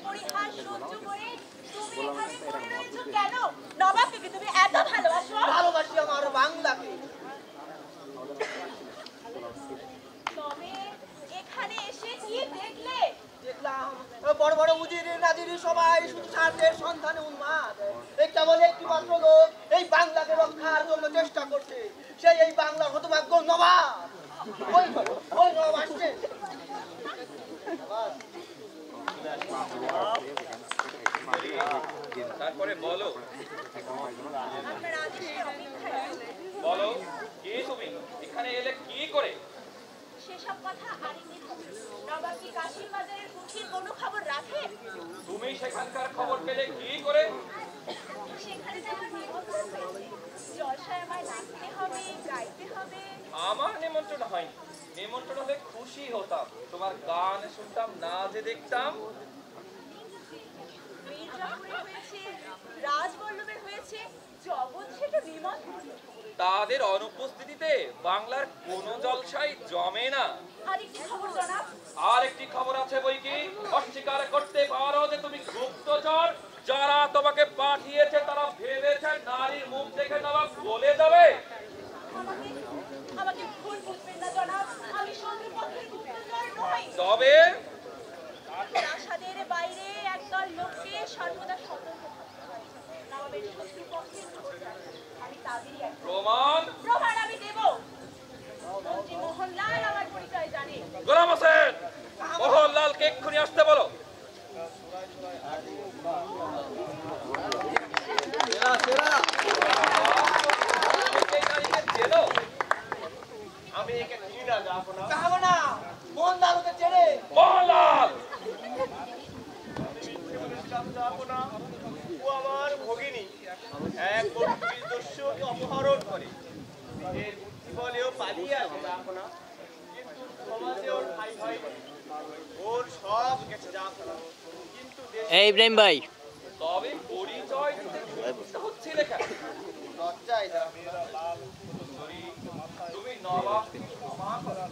পরিহাস সহ্য করে তুমি এখানে পড়ে রয়েছো কেন? নবাবকে কি তুমি এত ভালোবাসো? ভালোবাসি আমার বাংলাকে। তবে এখানে এসে কি দেখলে? দেখলাম বড় বড় উজির নাজির সবাই শুধু স্বার্থের সন্ধানে উন্মাদ। এই কেবল একটি মাত্র লোক এই বাংলাকে রক্ষার জন্য চেষ্টা করছে, সেই এই বাংলার হতভাগ্য নবাব। ওই নবাব আসছে। তারপরে বলো, আপনার আদেশের অপেক্ষায় আছি। বলো কে তুমি, এখানে এলে কি করে? সেসব কথা আরেকদিন হবে। নবাব কি কাশির বাজারের পুঁথির কোনো খবর রাখে? তুমি সেখানকার খবর পেলে কি করে? সেখানে যাওয়ার নিমন্ত্রণ হয়েছে। জলসায় আমায় নাচতে হবে, গাইতে হবে। আমার নিমন্ত্রণ হয়নি। নিমন্ত্রণ হলে খুশি হতাম, তোমার গান শুনতাম, নাচ দেখতাম। মির্জাপুরে হয়েছে, রাজবল্লভের হয়েছে, জগৎ সেটা নিমন্ত্রণ। তাদের অনুপস্থিতিতে বাংলার কোনো জলসাই জমে না। আরেকটি খবর জনাব। আর একটি খবর আছে বই কি? অস্বীকার করতে পারো যে তুমি গুপ্তচর? যারা তোমাকে পাঠিয়েছে তারা ভেবেছে নারীর মুখ দেখে নবাব বলে যাবে। আমাকে ভুল বুঝবেন না জনাব, আমি শত্রুপক্ষের গুপ্তচর নই। তবে প্রাসাদের বাইরে একদল লোককে সর্বদা সতর্ক থাকতে হয়। নবাবের শত্রুপক্ষের খোঁজ আমি তাদেরই এক প্রমাণ আমি দেব। মন্ত্রী মোহনলাল আমার পরিচয় জানে। গোলাম হোসেন, মোহনলালকে এক্ষুনি আসতে বলো। আমি একে চিনি না, যাবো না। মোহনলাল ওকে চেনে। মোহনলাল যাবো না। ও আমার ভগিনী, এক বত্রিশ দস্যুকে অপহরণ করে নিজের বুদ্ধি বলেও পালিয়ে আসে। যাবো না, কিন্তু সমাজে ওর ভাই ভাই ওর সব গেছে। যাবো না, কিন্তু এই ইব্রাহিম ভাই, তবে পরিচয় দিতে ভুলতে হচ্ছে লেখা। লজ্জায় তুমি নবাবকে ক্ষমা করো।